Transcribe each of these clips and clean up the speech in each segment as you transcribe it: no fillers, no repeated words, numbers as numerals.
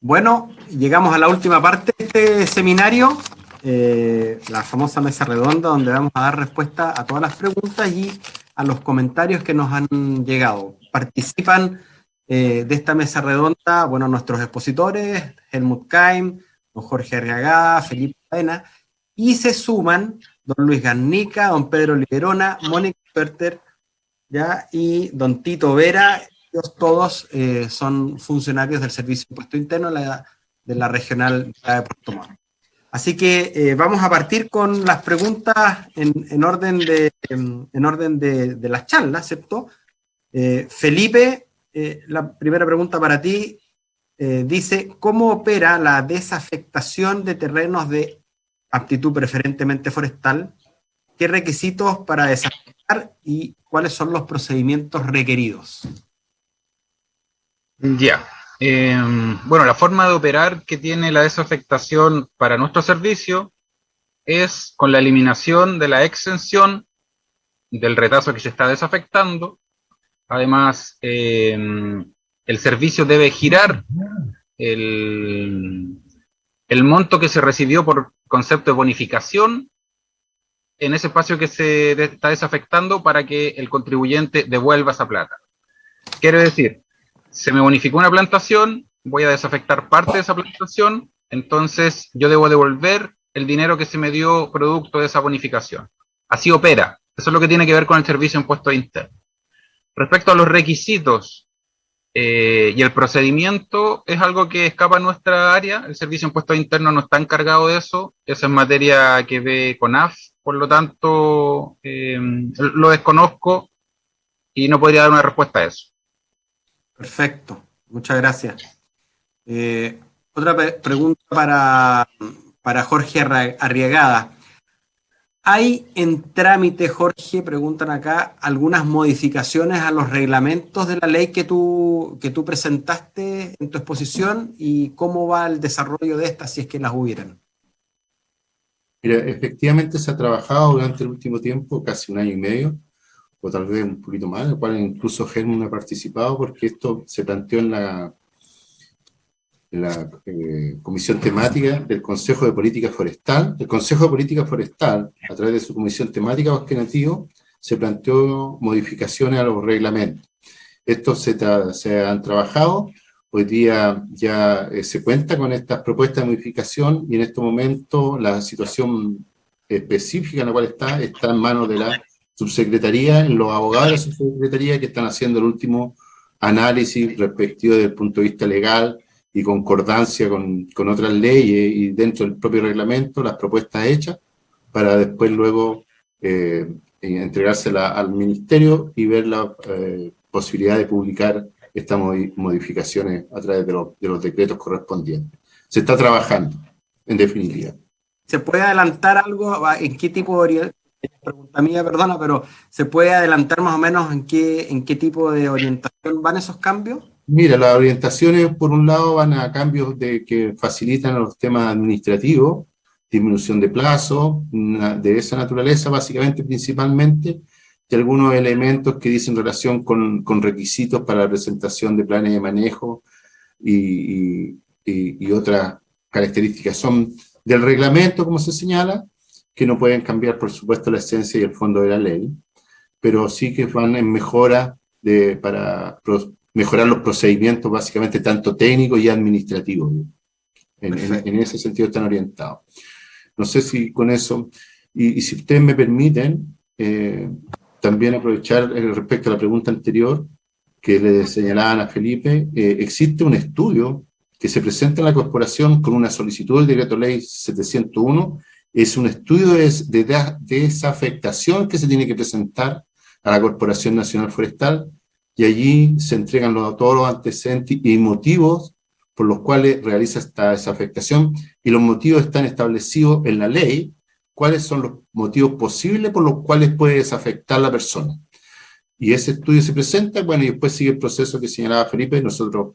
Bueno, llegamos a la última parte de este seminario, la famosa mesa redonda, donde vamos a dar respuesta a todas las preguntas y a los comentarios que nos han llegado. Participan de esta mesa redonda, bueno, nuestros expositores, Helmut Keim, don Jorge Arriagada, Felipe Cadena, y se suman don Luis Garnica, don Pedro Liberona, Mónica Perter, ¿ya? Y don Tito Vera. Ellos todos son funcionarios del Servicio de Impuesto Interno de la Regional de Puerto Montt. Así que vamos a partir con las preguntas en orden de las charlas, ¿cierto? Felipe, la primera pregunta para ti dice, ¿cómo opera la desafectación de terrenos de aptitud preferentemente forestal? ¿Qué requisitos para desafectar y cuáles son los procedimientos requeridos? Ya. Bueno, la forma de operar que tiene la desafectación para nuestro servicio es con la eliminación de la exención del retazo que se está desafectando. Además, el servicio debe girar el monto que se recibió por concepto de bonificación en ese espacio que se está desafectando para que el contribuyente devuelva esa plata. Quiere decir, se me bonificó una plantación, voy a desafectar parte de esa plantación, entonces yo debo devolver el dinero que se me dio producto de esa bonificación. Así opera. Eso es lo que tiene que ver con el servicio de impuesto interno. Respecto a los requisitos y el procedimiento, es algo que escapa a nuestra área. El servicio de impuesto interno no está encargado de eso. Esa es materia que ve CONAF. Por lo tanto, lo desconozco y no podría dar una respuesta a eso. Perfecto, muchas gracias. Otra pregunta para Jorge Arriagada. ¿Hay en trámite, Jorge, preguntan acá, algunas modificaciones a los reglamentos de la ley que tú presentaste en tu exposición y cómo va el desarrollo de estas si es que las hubieran? Mira, efectivamente se ha trabajado durante el último tiempo, casi un año y medio, o tal vez un poquito más, en el cual incluso Helmut ha participado, porque esto se planteó en la comisión temática del Consejo de Política Forestal. El Consejo de Política Forestal, a través de su comisión temática Bosque Nativo, se planteó modificaciones a los reglamentos. Estos se han trabajado, hoy día ya se cuenta con estas propuestas de modificación y en este momento la situación específica en la cual está en manos de la subsecretaría, en los abogados de la subsecretaría que están haciendo el último análisis respectivo desde el punto de vista legal y concordancia con otras leyes y dentro del propio reglamento, las propuestas hechas, para después luego entregársela al ministerio y ver la posibilidad de publicar estas modificaciones a través de los decretos correspondientes. Se está trabajando, en definitiva. ¿Se puede adelantar algo? ¿En qué tipo de pregunta mía, perdona, pero ¿se puede adelantar más o menos en qué tipo de orientación van esos cambios? Mira, las orientaciones, por un lado, van a cambios que facilitan los temas administrativos, disminución de plazo, de esa naturaleza, básicamente, principalmente, y algunos elementos que dicen relación con requisitos para la presentación de planes de manejo y otras características. Son del reglamento, como se señala, que no pueden cambiar, por supuesto, la esencia y el fondo de la ley, pero sí que van en mejora para mejorar los procedimientos, básicamente, tanto técnicos y administrativos. En ese sentido están orientados. No sé si con eso, y si ustedes me permiten, también aprovechar respecto a la pregunta anterior, que le señalaban a Felipe, existe un estudio que se presenta en la corporación con una solicitud del decreto ley 701, es un estudio de desafectación que se tiene que presentar a la Corporación Nacional Forestal, y allí se entregan todos los antecedentes y motivos por los cuales realiza esta desafectación, y los motivos están establecidos en la ley, cuáles son los motivos posibles por los cuales puede desafectar la persona. Y ese estudio se presenta, bueno, y después sigue el proceso que señalaba Felipe, nosotros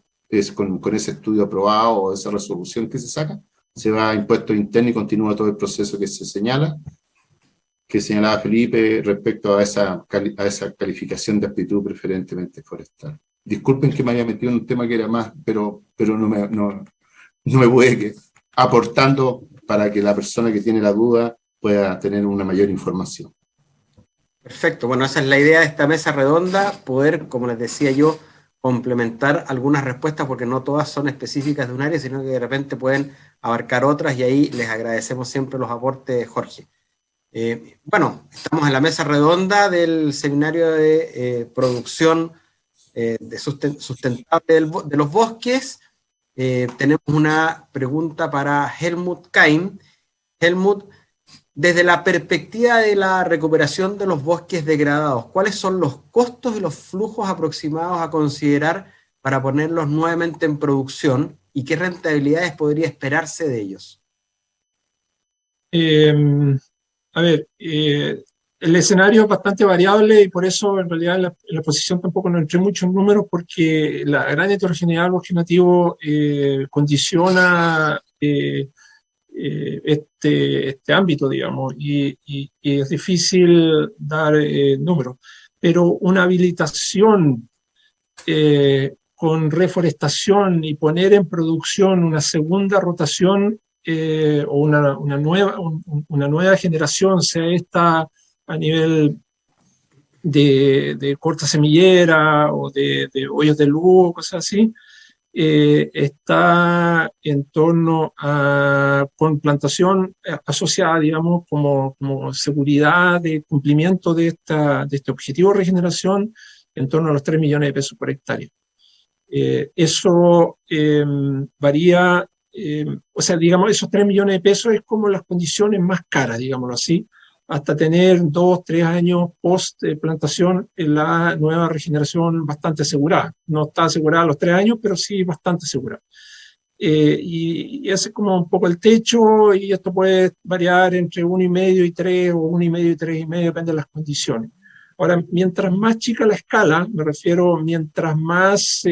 con ese estudio aprobado o esa resolución que se saca, se va a impuestos internos y continúa todo el proceso que se señala, que señalaba Felipe respecto a esa calificación de aptitud preferentemente forestal. Disculpen que me haya metido en un tema que era más, pero no me puede aportando para que la persona que tiene la duda pueda tener una mayor información. Perfecto, bueno, esa es la idea de esta mesa redonda, poder, como les decía yo, complementar algunas respuestas, porque no todas son específicas de un área, sino que de repente pueden abarcar otras, y ahí les agradecemos siempre los aportes, Jorge. Bueno, estamos en la mesa redonda del seminario de producción sustentable de los bosques. Tenemos una pregunta para Helmut Kain. Helmut, desde la perspectiva de la recuperación de los bosques degradados, ¿cuáles son los costos y los flujos aproximados a considerar para ponerlos nuevamente en producción, y qué rentabilidades podría esperarse de ellos? A ver, el escenario es bastante variable, y por eso en realidad en la exposición tampoco no entré mucho en números, porque la gran heterogeneidad del bosque nativo condiciona este ámbito, digamos, y es difícil dar números. Pero una habilitación con reforestación y poner en producción una segunda rotación o una nueva generación, sea esta a nivel de corta semillera o de hoyos de luz o cosas así, está en torno a, con plantación asociada, digamos, como seguridad de cumplimiento de este objetivo de regeneración, en torno a los 3 millones de pesos por hectárea. Eso varía, o sea, digamos, esos 3 millones de pesos es como las condiciones más caras, digámoslo así, hasta tener 2, 3 años post plantación en la nueva regeneración bastante asegurada. No está asegurada a los 3 años, pero sí bastante asegurada. Y ese es como un poco el techo, y esto puede variar entre 1,5 y 3, o 1,5 y 3,5, depende de las condiciones. Ahora, mientras más chica la escala, me refiero, mientras más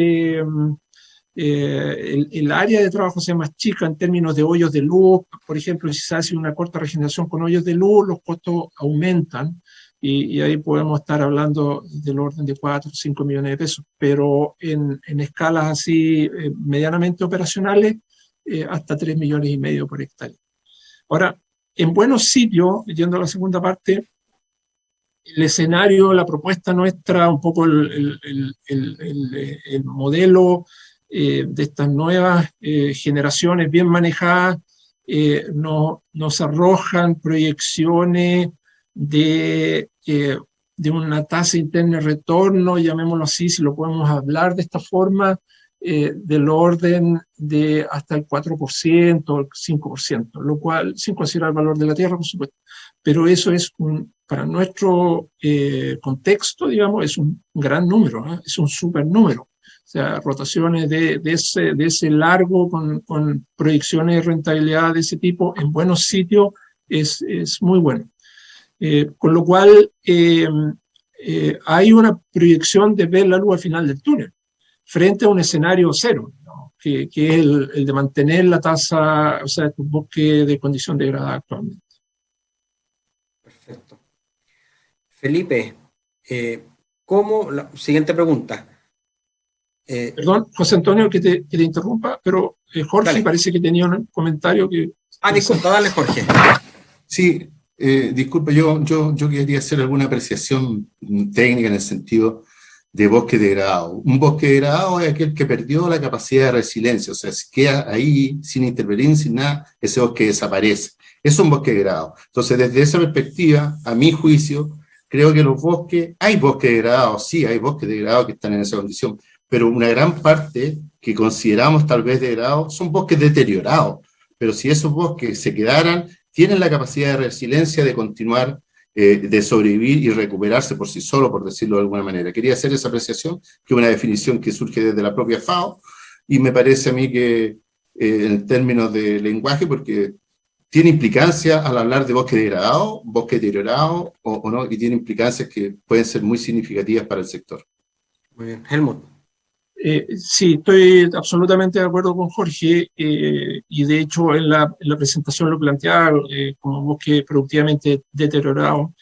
el área de trabajo sea más chica en términos de hoyos de luz, por ejemplo, si se hace una corta regeneración con hoyos de luz, los costos aumentan, y ahí podemos estar hablando del orden de 4 o 5 millones de pesos, pero en escalas así medianamente operacionales, hasta 3,5 millones por hectárea. Ahora, en buenos sitios, yendo a la segunda parte, el escenario, la propuesta nuestra, un poco el modelo de estas nuevas generaciones bien manejadas, nos arrojan proyecciones de una tasa interna de retorno, llamémoslo así, si lo podemos hablar de esta forma, del orden de hasta el 4%, el 5%, lo cual, sin considerar el valor de la tierra, por supuesto. Pero eso es, para nuestro contexto, digamos, es un gran número, ¿eh? Es un súper número. O sea, rotaciones de ese largo con proyecciones de rentabilidad de ese tipo en buenos sitios es muy bueno. Con lo cual, hay una proyección de ver la luz al final del túnel, frente a un escenario cero, ¿no? que es el de mantener la tasa, o sea, un bosque de condición degradada actualmente. Perfecto. Felipe, siguiente pregunta. Perdón, José Antonio, que te interrumpa, pero Jorge dale. Parece que tenía un comentario que... Disculpa, dale, Jorge. Sí, disculpa, yo quería hacer alguna apreciación técnica en el sentido de bosque degradado. Un bosque degradado es aquel que perdió la capacidad de resiliencia, o sea, se queda ahí sin intervenir, sin nada, ese bosque desaparece. Es un bosque degradado. Entonces, desde esa perspectiva, a mi juicio, creo que los bosques, hay bosques degradados, sí, hay bosques degradados que están en esa condición, pero una gran parte que consideramos tal vez degradados son bosques deteriorados. Pero si esos bosques se quedaran, tienen la capacidad de resiliencia de continuar, de sobrevivir y recuperarse por sí solo, por decirlo de alguna manera. Quería hacer esa apreciación, que es una definición que surge desde la propia FAO, y me parece a mí que en términos de lenguaje, porque tiene implicancia al hablar de bosque degradado, bosque deteriorado o no, y tiene implicancias que pueden ser muy significativas para el sector. Muy bien. Helmut. Sí, estoy absolutamente de acuerdo con Jorge, y de hecho en la presentación lo planteaba como bosque productivamente deteriorado.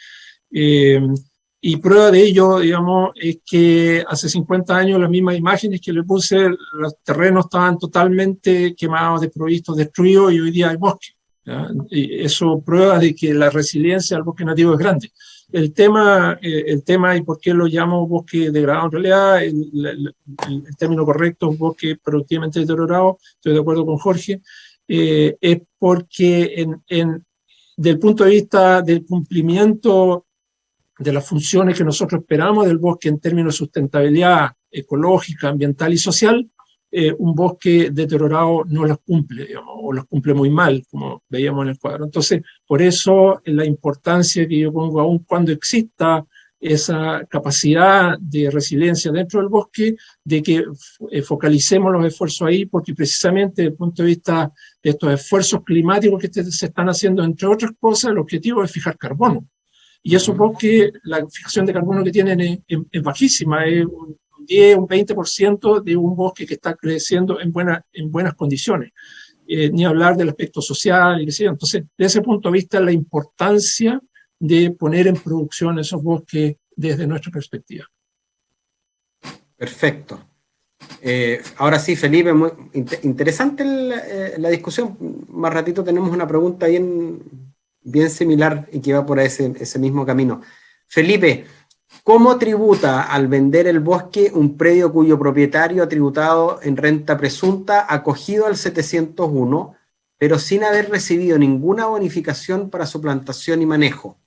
Y prueba de ello, digamos, es que hace 50 años las mismas imágenes que le puse, los terrenos estaban totalmente quemados, desprovistos, destruidos, y hoy día hay bosque, ¿ya? Y eso prueba de que la resiliencia al bosque nativo es grande. El tema y por qué lo llamo bosque degradado, en realidad el término correcto es bosque productivamente deteriorado, estoy de acuerdo con Jorge, es porque del punto de vista del cumplimiento de las funciones que nosotros esperamos del bosque en términos de sustentabilidad ecológica, ambiental y social, un bosque deteriorado no las cumple, digamos, o las cumple muy mal, como veíamos en el cuadro. Entonces, por eso la importancia que yo pongo, aun cuando exista esa capacidad de resiliencia dentro del bosque, de que focalicemos los esfuerzos ahí, porque precisamente desde el punto de vista de estos esfuerzos climáticos que se están haciendo, entre otras cosas, el objetivo es fijar carbono. Y esos bosques, la fijación de carbono que tienen es bajísima, es un 10, un 20% de un bosque que está creciendo en buenas condiciones. Ni hablar del aspecto social y qué sé yo. Entonces, desde ese punto de vista, la importancia de poner en producción esos bosques desde nuestra perspectiva. Perfecto. Ahora sí, Felipe, muy interesante la discusión. Más ratito tenemos una pregunta bien similar y que va por ese mismo camino. Felipe, ¿cómo tributa al vender el bosque un predio cuyo propietario ha tributado en renta presunta acogido al 701, pero sin haber recibido ninguna bonificación para su plantación y manejo?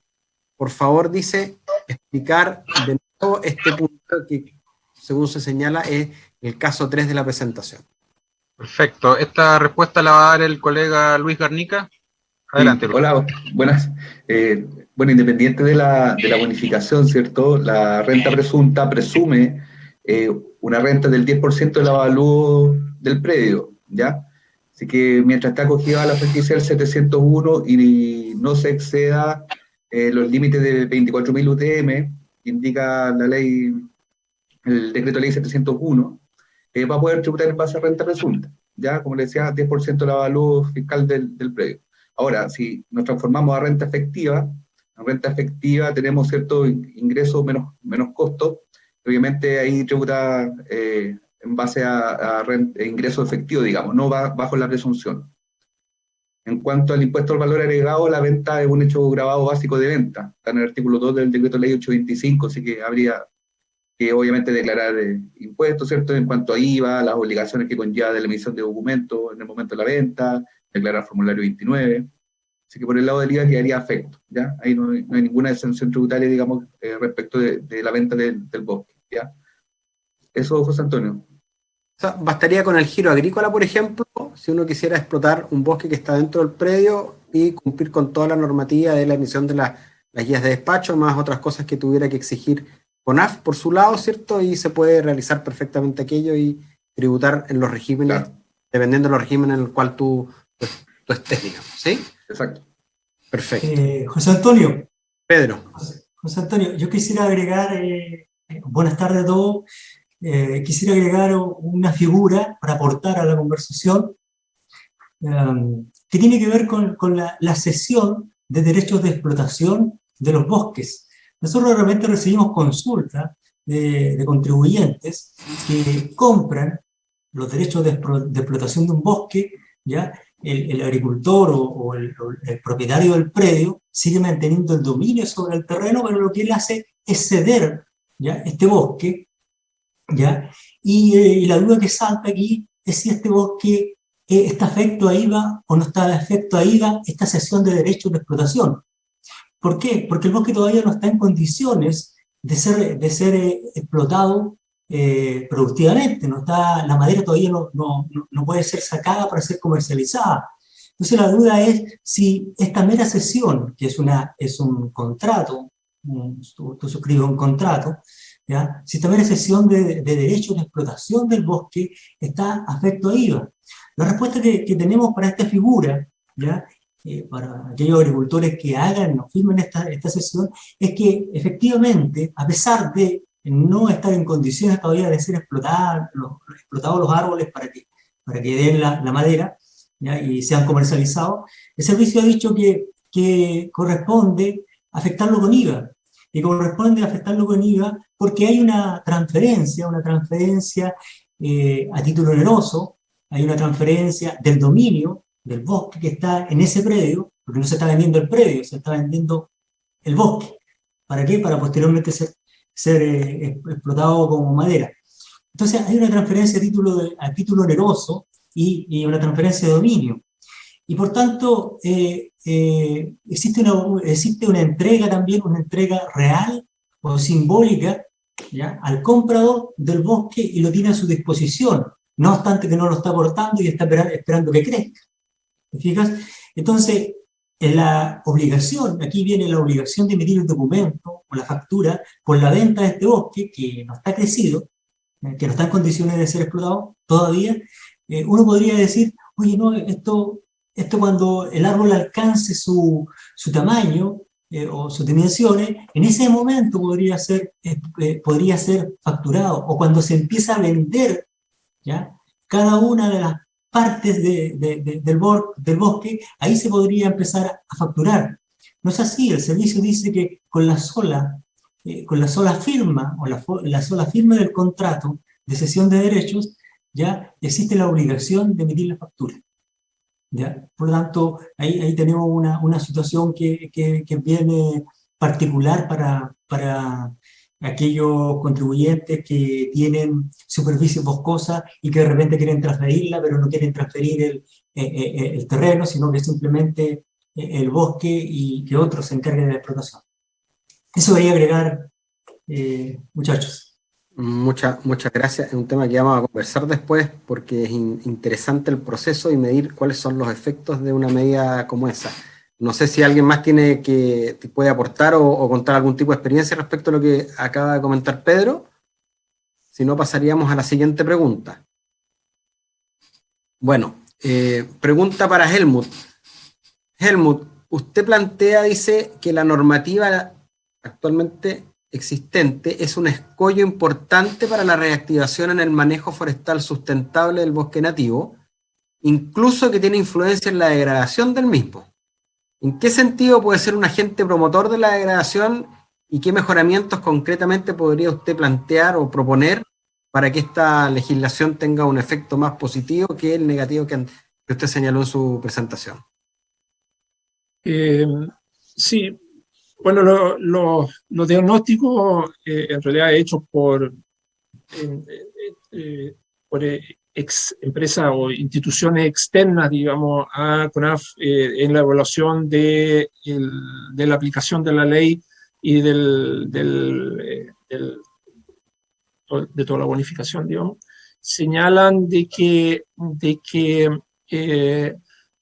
Por favor, dice, explicar de nuevo este punto que, según se señala, es el caso 3 de la presentación. Perfecto. Esta respuesta la va a dar el colega Luis Garnica. Adelante, Luis. Hola, buenas. Bueno, independiente de la bonificación, ¿cierto? La renta presunta presume una renta del 10% del avalúo del predio, ¿ya? Así que mientras está acogida a la franquicia del 701 y no se exceda los límites de 24.000 UTM, que indica la ley, el decreto ley 701, va a poder tributar en base a renta presunta, ¿ya? Como le decía, 10% del avalúo fiscal del predio. Ahora, si nos transformamos a renta efectiva, en renta efectiva tenemos cierto ingreso menos costo, obviamente ahí tributa en base a ingreso efectivo, digamos, no va bajo la presunción. En cuanto al impuesto al valor agregado, la venta es un hecho grabado básico de venta, está en el artículo 2 del decreto ley 825, así que habría que obviamente declarar impuestos, ¿cierto? En cuanto a IVA, las obligaciones que conlleva de la emisión de documentos en el momento de la venta, declarar formulario 29, así que por el lado del IVA quedaría afecto, ¿ya? Ahí no hay ninguna exención tributaria, digamos, respecto de la venta del bosque, ¿ya? Eso, José Antonio. O sea, bastaría con el giro agrícola, por ejemplo, si uno quisiera explotar un bosque que está dentro del predio y cumplir con toda la normativa de la emisión de las guías de despacho, más otras cosas que tuviera que exigir CONAF por su lado, ¿cierto? Y se puede realizar perfectamente aquello y tributar en los regímenes, claro, dependiendo de los regímenes en el cual tú estés, digamos, ¿sí? Exacto. Perfecto. José Antonio. Pedro. José Antonio, yo quisiera agregar, buenas tardes a todos, quisiera agregar una figura para aportar a la conversación que tiene que ver con la cesión de derechos de explotación de los bosques. Nosotros realmente recibimos consultas de contribuyentes que compran los derechos de explotación de un bosque, ¿ya? El agricultor o el propietario del predio sigue manteniendo el dominio sobre el terreno, pero lo que él hace es ceder, ¿ya?, este bosque, ¿ya? Y la duda que salta aquí es si este bosque está afecto a IVA o no está afecto a IVA, esta cesión de derechos de explotación. ¿Por qué? Porque el bosque todavía no está en condiciones de ser explotado productivamente, la madera todavía no puede ser sacada para ser comercializada. Entonces la duda es si esta mera cesión, que es un contrato, tú suscribes un contrato, ¿ya?, si esta mera cesión de derechos de explotación del bosque está afecto a IVA. La respuesta que tenemos para esta figura, ¿ya?, para aquellos agricultores que hagan o firmen esta cesión, es que efectivamente, a pesar de no estar en condiciones todavía de ser explotados los árboles para que den la madera, ¿ya?, y sean comercializados, el servicio ha dicho que corresponde afectarlo con IVA. y corresponde afectarlo con IVA porque hay una transferencia a título oneroso, hay una transferencia del dominio del bosque que está en ese predio, porque no se está vendiendo el predio, se está vendiendo el bosque. ¿Para qué? Para posteriormente ser explotado como madera. Entonces hay una transferencia a título oneroso y una transferencia de dominio. Y por tanto, existe una entrega también, una entrega real o simbólica, ¿ya?, al comprador del bosque y lo tiene a su disposición, no obstante que no lo está aportando y está esperando que crezca. ¿Te fijas? Entonces, la obligación, aquí viene la obligación de emitir el documento o la factura por la venta de este bosque que no está crecido, que no está en condiciones de ser explotado todavía. Uno podría decir, oye, no, esto cuando el árbol alcance su tamaño o sus dimensiones, en ese momento podría ser facturado, o cuando se empieza a vender, ¿ya?, cada una de las partes del bosque, ahí se podría empezar a facturar. No es así, el servicio dice que con la sola firma o la sola firma del contrato de cesión de derechos, ya existe la obligación de emitir la factura. ¿Ya? Por lo tanto, ahí tenemos una situación que viene particular para aquellos contribuyentes que tienen superficie boscosa y que de repente quieren transferirla, pero no quieren transferir el terreno, sino que simplemente el bosque y que otros se encarguen de la explotación. Eso quería agregar, muchachos. Muchas gracias. Es un tema que vamos a conversar después porque es interesante el proceso y medir cuáles son los efectos de una medida como esa. No sé si alguien más puede aportar o contar algún tipo de experiencia respecto a lo que acaba de comentar Pedro. Si no, pasaríamos a la siguiente pregunta. Bueno, pregunta para Helmut. Helmut, usted dice que la normativa actualmente existente es un escollo importante para la reactivación en el manejo forestal sustentable del bosque nativo, incluso que tiene influencia en la degradación del mismo. ¿En qué sentido puede ser un agente promotor de la degradación y qué mejoramientos concretamente podría usted plantear o proponer para que esta legislación tenga un efecto más positivo que el negativo que usted señaló en su presentación? Sí. Bueno, los diagnósticos en realidad hechos por empresas o instituciones externas, digamos, a CONAF en la evaluación de la aplicación de la ley y de toda la bonificación, digamos, señalan de que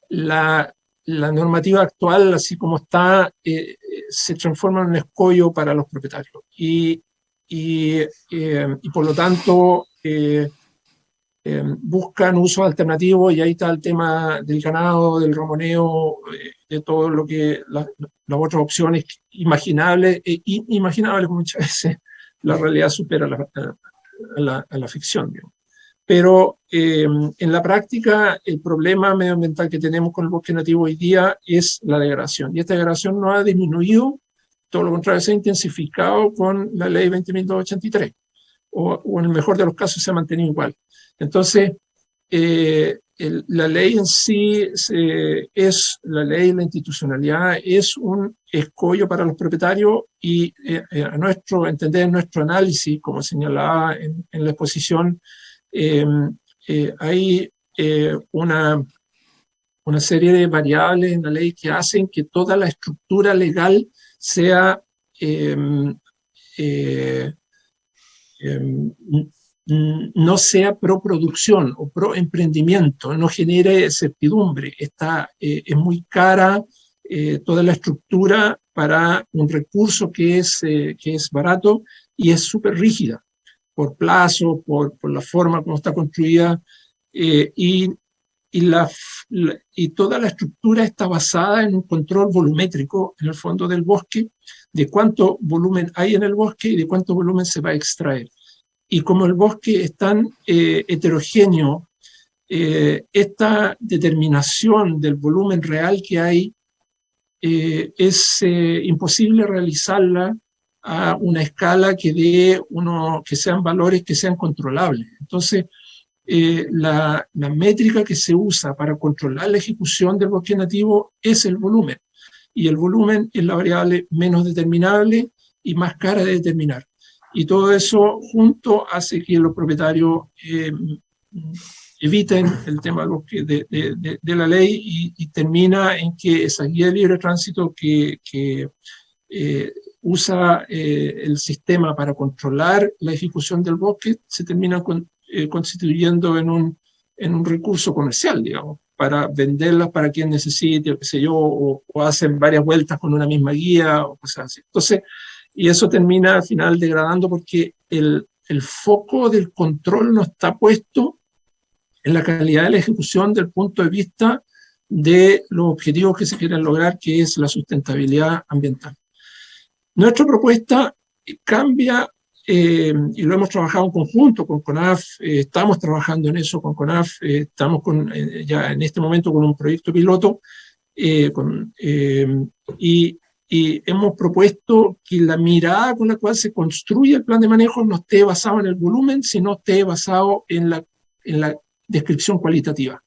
la normativa actual, así como está, se transforma en un escollo para los propietarios. Y por lo tanto, buscan usos alternativos, y ahí está el tema del ganado, del ramoneo, de todo lo que las otras opciones imaginables e inimaginables, muchas veces la realidad supera a la ficción, digamos. Pero en la práctica el problema medioambiental que tenemos con el bosque nativo hoy día es la degradación, y esta degradación no ha disminuido, todo lo contrario, se ha intensificado con la ley 20.283, o en el mejor de los casos se ha mantenido igual. Entonces, la ley en sí la ley, la institucionalidad es un escollo para los propietarios, y a nuestro entender, en nuestro análisis, como señalaba en la exposición, hay una serie de variables en la ley que hacen que toda la estructura legal sea no sea pro producción o pro emprendimiento, no genere certidumbre. Es muy cara toda la estructura para un recurso que es barato, y es súper rígida por plazo, por la forma como está construida, y toda la estructura está basada en un control volumétrico, en el fondo del bosque, de cuánto volumen hay en el bosque y de cuánto volumen se va a extraer. Y como el bosque es tan heterogéneo, esta determinación del volumen real que hay es imposible realizarla a una escala que sean valores que sean controlables. Entonces, la métrica que se usa para controlar la ejecución del bosque nativo es el volumen. Y el volumen es la variable menos determinable y más cara de determinar. Y todo eso junto hace que los propietarios eviten el tema de la ley y termina en que esa guía de libre tránsito que usa el sistema para controlar la ejecución del bosque se termina constituyendo en un recurso comercial, digamos, para venderlas para quien necesite, o qué sé yo, o hacen varias vueltas con una misma guía, o cosas así. Entonces, y eso termina al final degradando porque el foco del control no está puesto en la calidad de la ejecución del punto de vista de los objetivos que se quieren lograr, que es la sustentabilidad ambiental. Nuestra propuesta cambia, y lo hemos trabajado en conjunto con CONAF, estamos trabajando en eso con CONAF, estamos ya en este momento con un proyecto piloto, y hemos propuesto que la mirada con la cual se construye el plan de manejo no esté basado en el volumen, sino esté basado en la descripción cualitativa.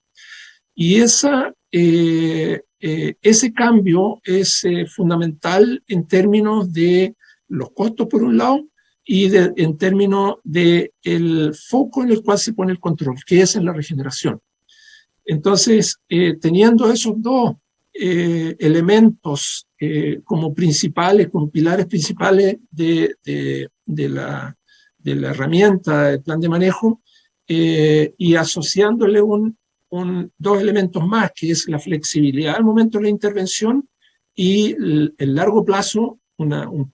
Y ese cambio es fundamental en términos de los costos, por un lado, y en términos del foco en el cual se pone el control, que es en la regeneración. Entonces, teniendo esos dos elementos como principales, como pilares principales de la herramienta del plan de manejo, y asociándole dos elementos más, que es la flexibilidad al momento de la intervención y el largo plazo, un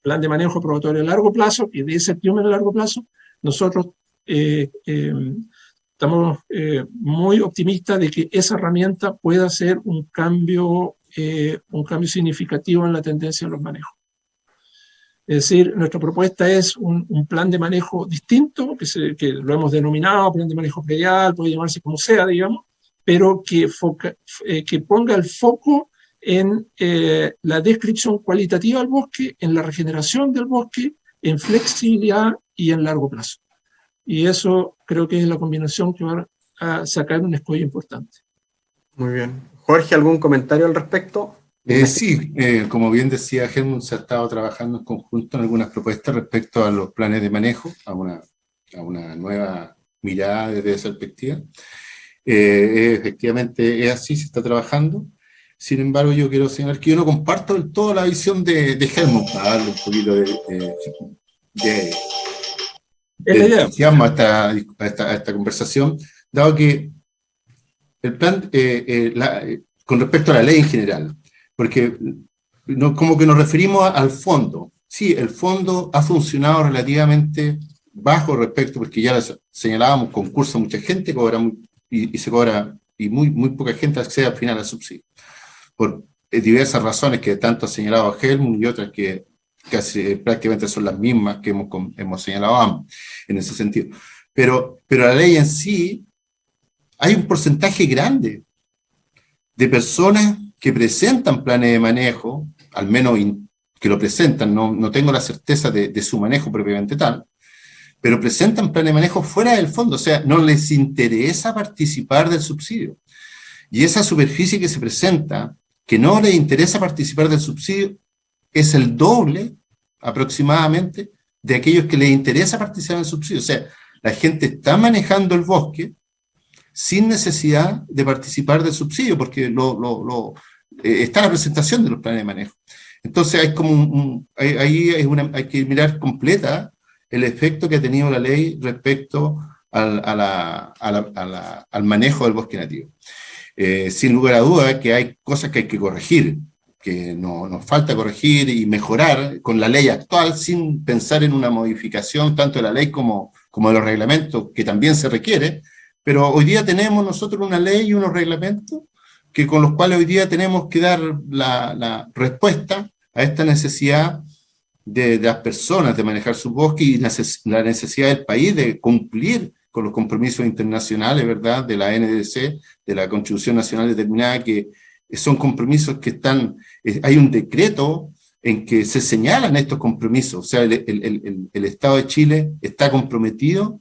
plan de manejo probatorio a largo plazo, que dé certidumbre a largo plazo. Nosotros estamos muy optimistas de que esa herramienta pueda ser un cambio significativo en la tendencia de los manejos. Es decir, nuestra propuesta es un plan de manejo distinto, que lo hemos denominado plan de manejo predial, puede llamarse como sea, digamos, pero que ponga el foco en la descripción cualitativa del bosque, en la regeneración del bosque, en flexibilidad y en largo plazo. Y eso creo que es la combinación que va a sacar un escollo importante. Muy bien. Jorge, ¿algún comentario al respecto? Sí, como bien decía Helmut, se ha estado trabajando en conjunto en algunas propuestas respecto a los planes de manejo, a una nueva mirada desde esa perspectiva. Efectivamente es así, se está trabajando. Sin embargo, yo quiero señalar que yo no comparto del todo la visión de Helmut, para darle un poquito de entusiasmo a esta conversación, dado que el plan, con respecto a la ley en general, porque como que nos referimos al fondo. Sí, el fondo ha funcionado relativamente bajo respecto, porque ya señalábamos, concursa mucha gente, cobra y se cobra, y muy poca gente accede al final al subsidio. Por diversas razones que tanto ha señalado Helmut y otras que casi prácticamente son las mismas que hemos señalado ambos en ese sentido. Pero la ley en sí, hay un porcentaje grande de personas que presentan planes de manejo, al menos que lo presentan, no tengo la certeza de su manejo propiamente tal, pero presentan planes de manejo fuera del fondo, o sea, no les interesa participar del subsidio. Y esa superficie que se presenta, que no les interesa participar del subsidio, es el doble aproximadamente de aquellos que les interesa participar del subsidio. O sea, la gente está manejando el bosque sin necesidad de participar del subsidio, porque está la presentación de los planes de manejo. Entonces hay como hay que mirar completa el efecto que ha tenido la ley respecto al manejo del bosque nativo. Sin lugar a dudas que hay cosas que hay que corregir, que nos falta corregir y mejorar con la ley actual sin pensar en una modificación tanto de la ley como de los reglamentos, que también se requiere, pero hoy día tenemos nosotros una ley y unos reglamentos con los cuales hoy día tenemos que dar la respuesta a esta necesidad de las personas de manejar su bosque y la necesidad del país de cumplir con los compromisos internacionales, ¿verdad?, de la NDC, de la Constitución Nacional Determinada, que son compromisos que hay un decreto en que se señalan estos compromisos. O sea, el Estado de Chile está comprometido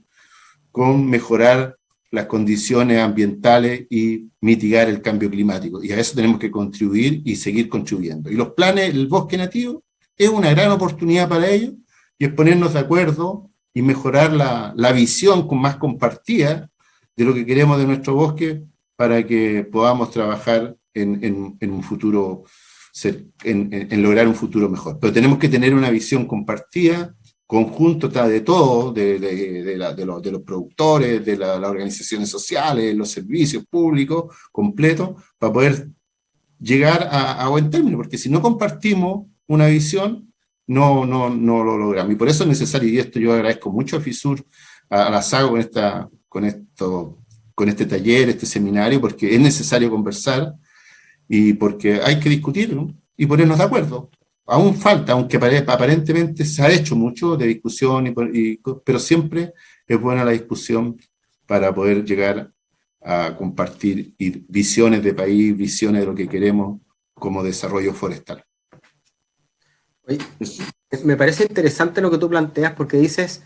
con mejorar las condiciones ambientales y mitigar el cambio climático. Y a eso tenemos que contribuir y seguir contribuyendo. Y los planes, el bosque nativo, es una gran oportunidad para ello, y es ponernos de acuerdo y mejorar la visión más compartida de lo que queremos de nuestro bosque para que podamos trabajar en un futuro, en lograr un futuro mejor. Pero tenemos que tener una visión compartida, conjunto de todo, de los productores, de las organizaciones sociales, los servicios públicos, completos, para poder llegar a buen término, porque si no compartimos una visión, no lo logramos. Y por eso es necesario, y esto yo agradezco mucho a FISUR, a la SAGO con este taller, este seminario, porque es necesario conversar y porque hay que discutir, ¿no? Y ponernos de acuerdo. Aún falta, aunque aparentemente se ha hecho mucho de discusión, pero siempre es buena la discusión para poder llegar a compartir visiones de país, visiones de lo que queremos como desarrollo forestal. Oye, me parece interesante lo que tú planteas, porque dices,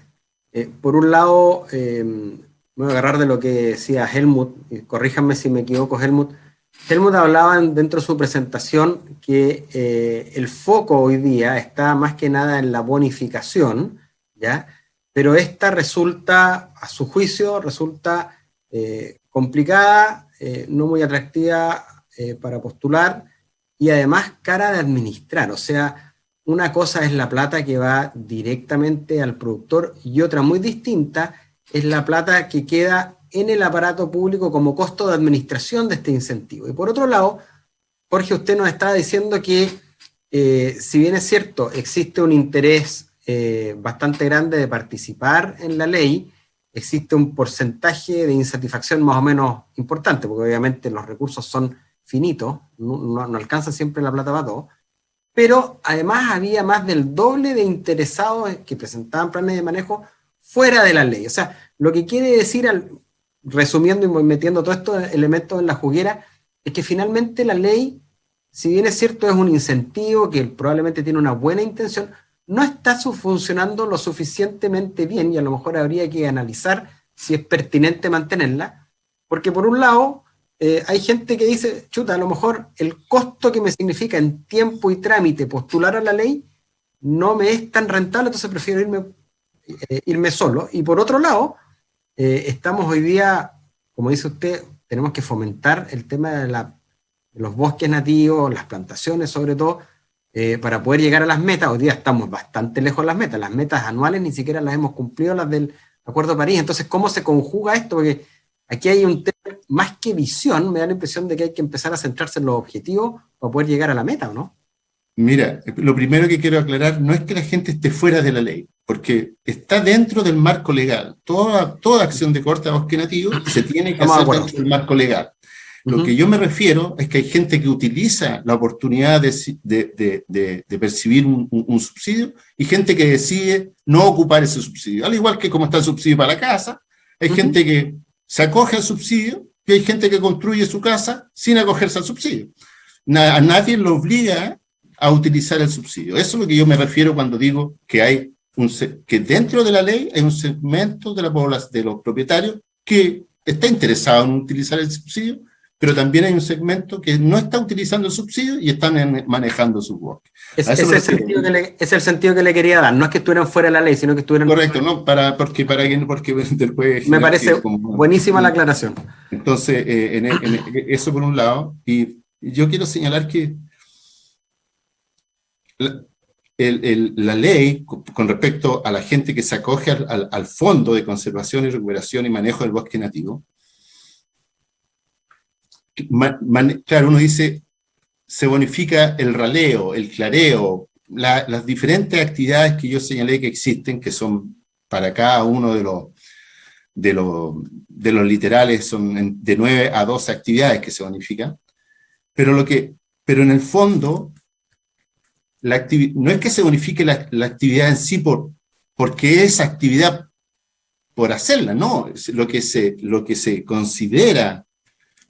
por un lado, me voy a agarrar de lo que decía Helmut, y corríjanme si me equivoco, Helmut. Helmut hablaba dentro de su presentación que el foco hoy día está más que nada en la bonificación, ¿ya? Pero esta resulta, a su juicio, resulta complicada, no muy atractiva para postular, y además cara de administrar. O sea, una cosa es la plata que va directamente al productor, y otra muy distinta es la plata que queda en el aparato público como costo de administración de este incentivo. Y por otro lado, Jorge, usted nos estaba diciendo que, si bien es cierto, existe un interés bastante grande de participar en la ley, existe un porcentaje de insatisfacción más o menos importante, porque obviamente los recursos son finitos, no alcanza siempre la plata para todo, pero además había más del doble de interesados que presentaban planes de manejo fuera de la ley. O sea, lo que quiere decir, resumiendo y metiendo todos estos elementos en la juguera, es que finalmente la ley, si bien es cierto es un incentivo que probablemente tiene una buena intención, no está funcionando lo suficientemente bien, y a lo mejor habría que analizar si es pertinente mantenerla, porque por un lado hay gente que dice, chuta, a lo mejor el costo que me significa en tiempo y trámite postular a la ley no me es tan rentable, entonces prefiero irme solo. Y por otro lado, estamos hoy día, como dice usted, tenemos que fomentar el tema de los bosques nativos, las plantaciones sobre todo, para poder llegar a las metas. Hoy día estamos bastante lejos de las metas anuales ni siquiera las hemos cumplido, las del Acuerdo de París. Entonces, ¿cómo se conjuga esto? Porque aquí hay un tema, más que visión, me da la impresión de que hay que empezar a centrarse en los objetivos para poder llegar a la meta, ¿o no? Mira, lo primero que quiero aclarar no es que la gente esté fuera de la ley, porque está dentro del marco legal. Toda acción de corte a bosque nativo se tiene que hacer dentro del marco legal. Lo que yo me refiero es que hay gente que utiliza la oportunidad de percibir un subsidio, y gente que decide no ocupar ese subsidio. Al igual que como está el subsidio para la casa, hay gente que se acoge al subsidio, y hay gente que construye su casa sin acogerse al subsidio. A nadie lo obliga a utilizar el subsidio. Eso es lo que yo me refiero cuando digo que que dentro de la ley hay un segmento de la población, de los propietarios, que está interesado en utilizar el subsidio, pero también hay un segmento que no está utilizando el subsidio y están manejando sus bosques. Es el sentido que le quería dar. No es que estuvieran fuera de la ley, sino que estuvieran... Correcto, ¿no? Porque después... Me parece buenísima la aclaración. Entonces, eso por un lado. Y yo quiero señalar que la ley, con respecto a la gente que se acoge al Fondo de Conservación y Recuperación y Manejo del Bosque Nativo, claro, uno dice, se bonifica el raleo, el clareo, las diferentes actividades que yo señalé que existen, que son para cada uno de los literales, son de 9 a 12 actividades que se bonifican, pero en el fondo, no es que se bonifique la actividad en sí porque es actividad por hacerla, no, lo que se considera,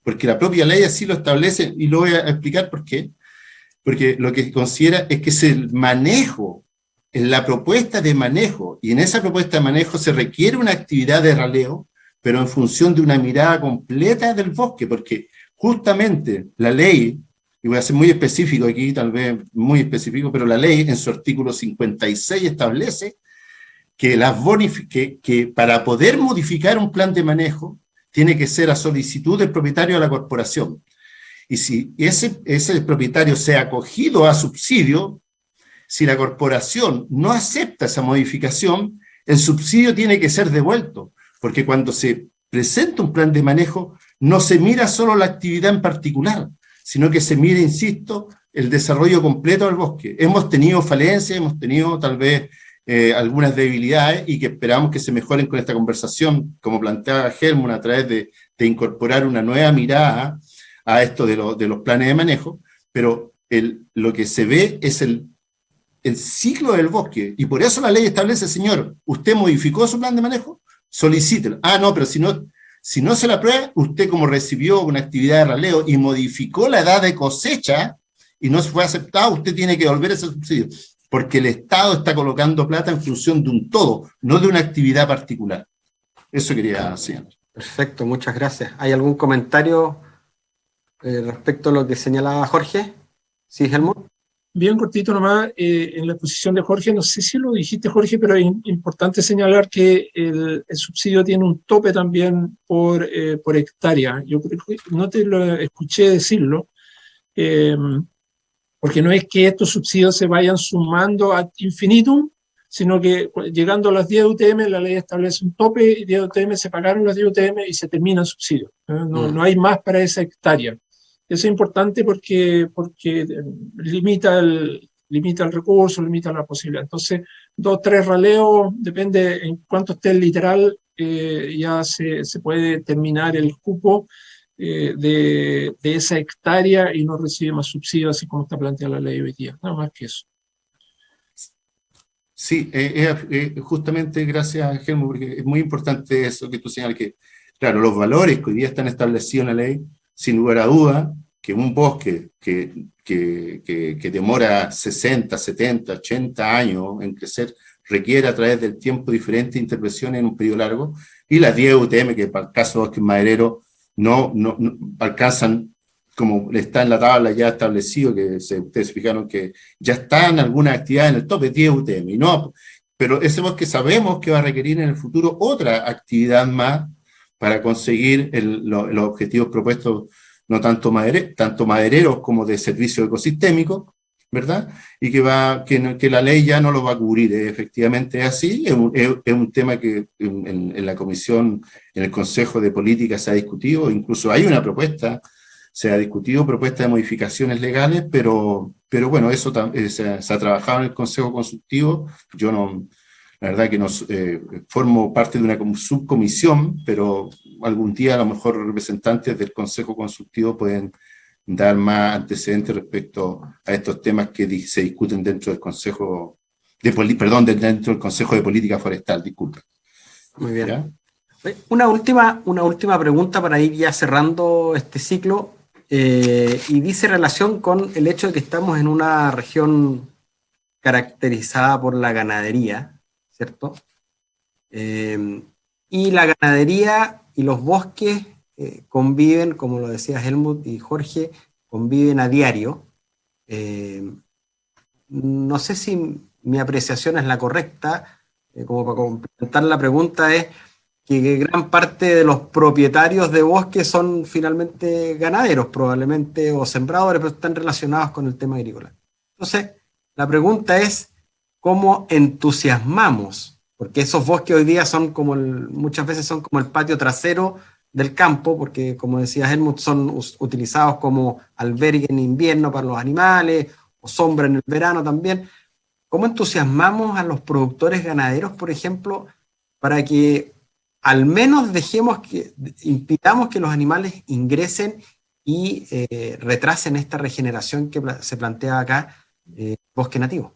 porque la propia ley así lo establece, y lo voy a explicar por qué. porque lo que considera es que es el manejo, en la propuesta de manejo, y en esa propuesta de manejo se requiere una actividad de raleo, pero en función de una mirada completa del bosque, porque justamente la ley, y voy a ser muy específico aquí, tal vez muy específico, pero la ley en su artículo 56 establece que, que para poder modificar un plan de manejo tiene que ser a solicitud del propietario de la corporación. Y si ese propietario se ha acogido a subsidio, si la corporación no acepta esa modificación, el subsidio tiene que ser devuelto, porque cuando se presenta un plan de manejo, no se mira solo la actividad en particular, sino que se mira, insisto, el desarrollo completo del bosque. Hemos tenido falencias, hemos tenido tal vez algunas debilidades y que esperamos que se mejoren con esta conversación, como planteaba Helmut, a través de incorporar una nueva mirada a esto de los planes de manejo, pero lo que se ve es el ciclo del bosque, y por eso la ley establece, señor, usted modificó su plan de manejo, solicítelo. Ah, no, pero si no se la aprueba, usted como recibió una actividad de raleo y modificó la edad de cosecha y no fue aceptado, usted tiene que devolver ese subsidio, porque el Estado está colocando plata en función de un todo, no de una actividad particular. Eso quería señalar. Perfecto, muchas gracias. ¿Hay algún comentario respecto a lo que señalaba Jorge? ¿Sí, Helmut? Bien cortito nomás, en la exposición de Jorge, no sé si lo dijiste, Jorge, pero es importante señalar que el subsidio tiene un tope también por hectárea. Yo creo que no te lo escuché decirlo, porque no es que estos subsidios se vayan sumando ad infinitum, sino que llegando a las 10 UTM, la ley establece un tope, y 10 UTM se pagaron las 10 UTM y se termina el subsidio. No hay más para esa hectárea. Eso es importante porque limita el recurso, limita la posibilidad. Entonces, 2, 3 raleos, depende en cuánto esté el literal, ya se puede terminar el cupo de esa hectárea y no recibe más subsidios, así como está planteada la ley hoy día. Nada más que eso. Sí, justamente gracias, Helmut, porque es muy importante eso que tú señalas, que, claro, los valores que hoy día están establecidos en la ley, sin lugar a duda, que un bosque que demora 60, 70, 80 años en crecer, requiere a través del tiempo diferentes intervenciones en un periodo largo, y las 10 UTM, que para el caso de bosques madereros no alcanzan, como está en la tabla ya establecido, que ustedes fijaron que ya están algunas actividades en el tope, 10 UTM, pero ese bosque sabemos que va a requerir en el futuro otra actividad más para conseguir los objetivos propuestos, no tanto madereros como de servicio ecosistémico, ¿verdad? Y que la ley ya no lo va a cubrir. Efectivamente es así, es un tema que en la comisión, en el Consejo de Política se ha discutido, incluso hay una propuesta, se ha discutido propuesta de modificaciones legales, pero bueno, eso se ha trabajado en el Consejo Consultivo. Yo no, la verdad que no formo parte de una subcomisión, pero algún día a lo mejor representantes del Consejo Consultivo pueden dar más antecedentes respecto a estos temas que se discuten dentro del Consejo dentro del Consejo de Política Forestal, disculpen. Muy bien. ¿Ya? Una última pregunta para ir ya cerrando este ciclo, y dice relación con el hecho de que estamos en una región caracterizada por la ganadería, ¿cierto? Y la ganadería y los bosques conviven, como lo decía Helmut y Jorge, conviven a diario. No sé si mi apreciación es la correcta, como para complementar la pregunta es que gran parte de los propietarios de bosques son finalmente ganaderos, probablemente, o sembradores, pero están relacionados con el tema agrícola. Entonces, la pregunta es, ¿cómo entusiasmamos? Porque esos bosques hoy día son muchas veces son como el patio trasero del campo, porque como decía Helmut, son utilizados como albergue en invierno para los animales, o sombra en el verano también. ¿Cómo entusiasmamos a los productores ganaderos, por ejemplo, para que al menos impidamos que los animales ingresen y retrasen esta regeneración que se plantea acá, bosque nativo?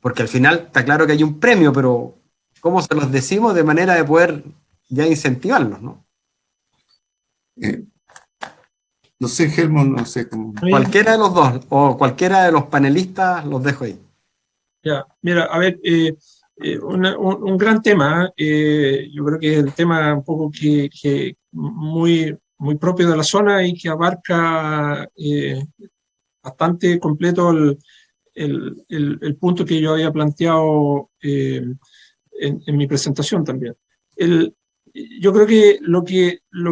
Porque al final está claro que hay un premio, pero ¿cómo se los decimos de manera de poder ya incentivarlos, ¿no? No sé, Helmut, no sé cómo. Cualquiera de los dos, o cualquiera de los panelistas, los dejo ahí. Ya, mira, a ver, un gran tema, yo creo que es el tema un poco que muy, muy propio de la zona y que abarca bastante completo el punto que yo había planteado en mi presentación también. Yo creo que lo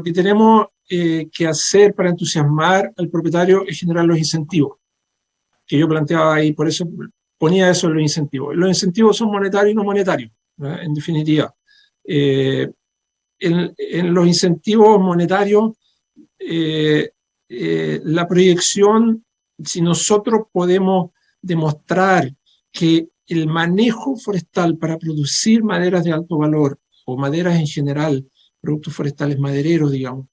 que tenemos que hacer para entusiasmar al propietario es generar los incentivos que yo planteaba ahí, por eso ponía eso en los incentivos. Los incentivos son monetarios y no monetarios, ¿verdad? En definitiva. En los incentivos monetarios, la proyección, si nosotros podemos demostrar que el manejo forestal para producir maderas de alto valor, o maderas en general, productos forestales madereros, digamos,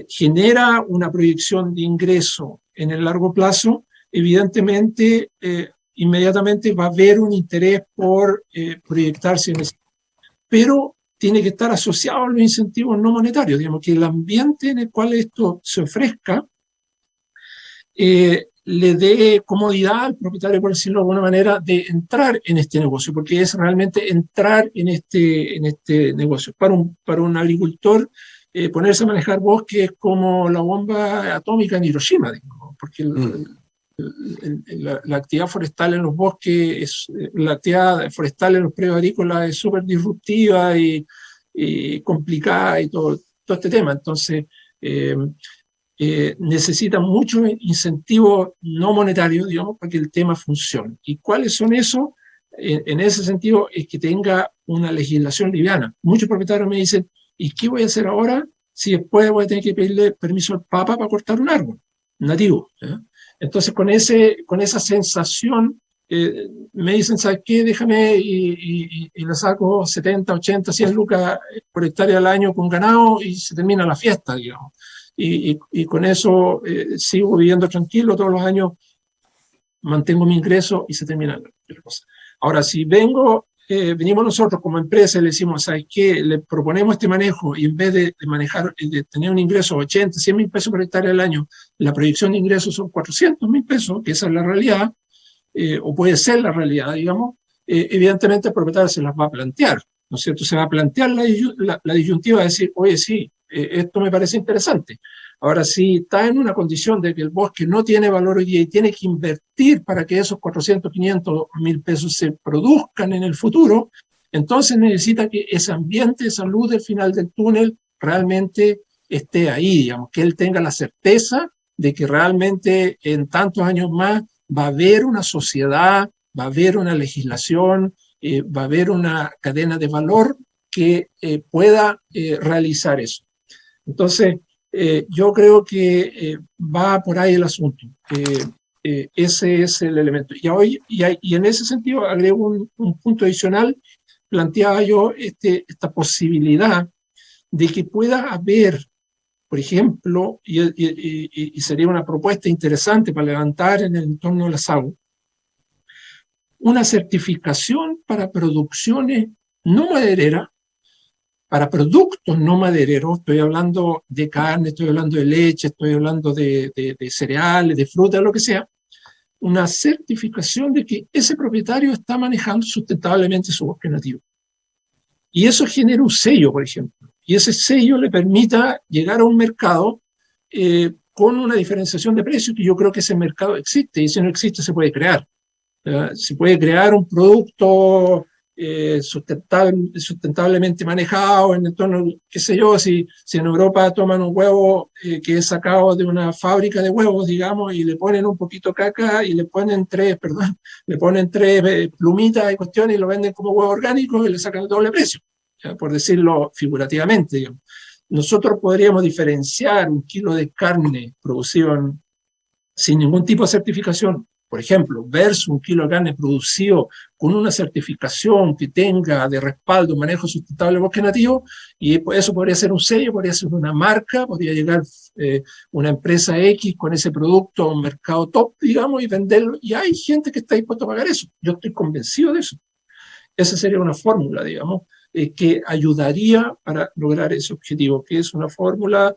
genera una proyección de ingreso en el largo plazo, evidentemente, inmediatamente va a haber un interés por proyectarse en ese. Pero tiene que estar asociado a los incentivos no monetarios, digamos, que el ambiente en el cual esto se ofrezca le dé comodidad al propietario, por decirlo de alguna manera, de entrar en este negocio, porque es realmente entrar en este negocio. Para un agricultor, ponerse a manejar bosque es como la bomba atómica en Hiroshima, digamos, porque la actividad forestal en los bosques, la actividad forestal en los predios agrícolas es súper disruptiva y complicada y todo este tema. Entonces, necesita muchos incentivos no monetarios, digamos, para que el tema funcione. ¿Y cuáles son esos? En ese sentido, es que tenga una legislación liviana. Muchos propietarios me dicen, ¿y qué voy a hacer ahora si después voy a tener que pedirle permiso al Papa para cortar un árbol nativo? Entonces, con esa sensación, me dicen, ¿sabes qué? Déjame y le saco 70, 80, 100 lucas por hectárea al año con ganado y se termina la fiesta, digamos. Y con eso sigo viviendo tranquilo todos los años, mantengo mi ingreso y se termina la cosa. Ahora, si venimos nosotros como empresa y le decimos, ¿sabes qué? Le proponemos este manejo y en vez de manejar, de tener un ingreso de 80, 100 mil pesos por hectárea al año, la proyección de ingresos son 400 mil pesos, que esa es la realidad, o puede ser la realidad, digamos, evidentemente el propietario se las va a plantear, ¿no es cierto? Se va a plantear la disyuntiva de decir, oye, sí, esto me parece interesante. Ahora, si está en una condición de que el bosque no tiene valor hoy día y tiene que invertir para que esos 400, 500 mil pesos se produzcan en el futuro, entonces necesita que ese ambiente, esa luz del final del túnel realmente esté ahí, digamos, que él tenga la certeza de que realmente en tantos años más va a haber una sociedad, va a haber una legislación, va a haber una cadena de valor que pueda realizar eso. Entonces, yo creo que va por ahí el asunto. Ese es el elemento. Y en ese sentido agrego un punto adicional. Planteaba yo esta posibilidad de que pueda haber, por ejemplo, y sería una propuesta interesante para levantar en el entorno de la SAU, una certificación para producciones no madereras, para productos no madereros, estoy hablando de carne, estoy hablando de leche, estoy hablando de cereales, de fruta, lo que sea, una certificación de que ese propietario está manejando sustentablemente su bosque nativo. Y eso genera un sello, por ejemplo, y ese sello le permita llegar a un mercado con una diferenciación de precios, que yo creo que ese mercado existe, y si no existe se puede crear. Se puede crear un producto sustentablemente manejado en el entorno, qué sé yo, si en Europa toman un huevo que es sacado de una fábrica de huevos, digamos, y le ponen un poquito caca y le ponen tres plumitas y cuestiones y lo venden como huevo orgánico y le sacan el doble precio, ¿ya? Por decirlo figurativamente, digamos. Nosotros podríamos diferenciar un kilo de carne producido sin ningún tipo de certificación, por ejemplo, versus un kilo de carne producido con una certificación que tenga de respaldo un manejo sustentable de bosque nativo, y eso podría ser un sello, podría ser una marca, podría llegar una empresa X con ese producto a un mercado top, digamos, y venderlo, y hay gente que está dispuesta a pagar eso. Yo estoy convencido de eso. Esa sería una fórmula, digamos, que ayudaría para lograr ese objetivo, que es una fórmula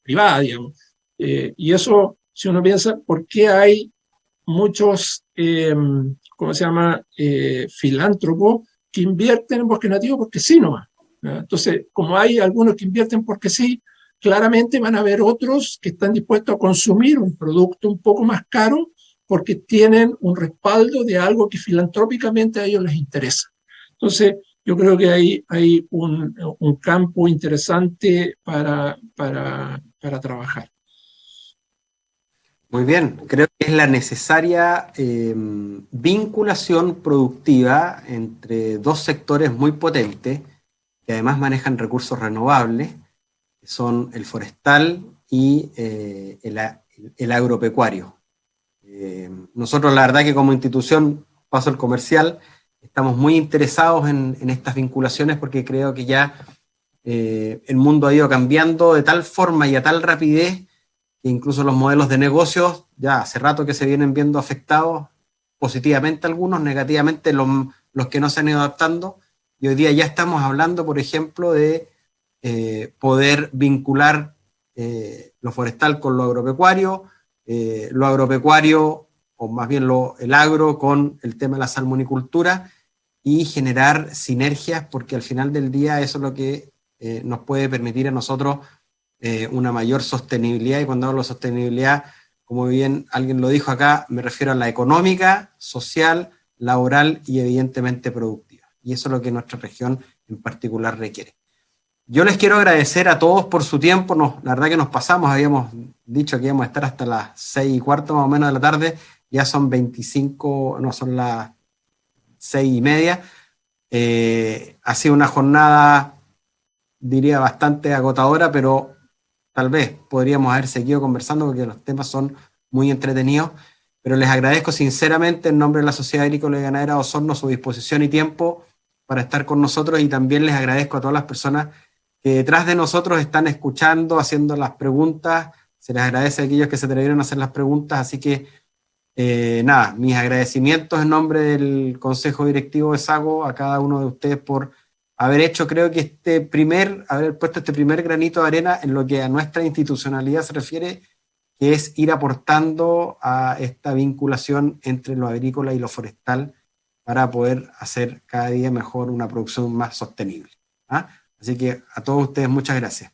privada, digamos. Y eso, si uno piensa, ¿por qué hay muchos, ¿cómo se llama?, filántropos que invierten en bosque nativo porque sí nomás, ¿ya? Entonces, como hay algunos que invierten porque sí, claramente van a haber otros que están dispuestos a consumir un producto un poco más caro porque tienen un respaldo de algo que filantrópicamente a ellos les interesa. Entonces, yo creo que hay un campo interesante para trabajar. Muy bien, creo que es la necesaria vinculación productiva entre dos sectores muy potentes que además manejan recursos renovables, que son el forestal y el agropecuario. Nosotros la verdad que como institución, paso el comercial, estamos muy interesados en estas vinculaciones porque creo que ya el mundo ha ido cambiando de tal forma y a tal rapidez que incluso los modelos de negocios ya hace rato que se vienen viendo afectados positivamente algunos, negativamente los que no se han ido adaptando, y hoy día ya estamos hablando, por ejemplo, de poder vincular lo forestal con lo agropecuario, o más bien el agro con el tema de la salmonicultura, y generar sinergias, porque al final del día eso es lo que nos puede permitir a nosotros una mayor sostenibilidad. Y cuando hablo de sostenibilidad, como bien alguien lo dijo acá, me refiero a la económica, social, laboral y evidentemente productiva. Y eso es lo que nuestra región en particular requiere. Yo les quiero agradecer a todos por su tiempo. La verdad que nos pasamos, habíamos dicho que íbamos a estar hasta las 6:15 más o menos de la tarde, ya son 25, no, son las 6:30. Ha sido una jornada, diría, bastante agotadora, pero tal vez podríamos haber seguido conversando porque los temas son muy entretenidos, pero les agradezco sinceramente en nombre de la Sociedad Agrícola y Ganadera de Osorno su disposición y tiempo para estar con nosotros, y también les agradezco a todas las personas que detrás de nosotros están escuchando, haciendo las preguntas. Se les agradece a aquellos que se atrevieron a hacer las preguntas, así que nada, mis agradecimientos en nombre del Consejo Directivo de SAGO a cada uno de ustedes por haber hecho, creo que haber puesto este primer granito de arena en lo que a nuestra institucionalidad se refiere, que es ir aportando a esta vinculación entre lo agrícola y lo forestal para poder hacer cada día mejor una producción más sostenible. ¿Ah? Así que a todos ustedes muchas gracias.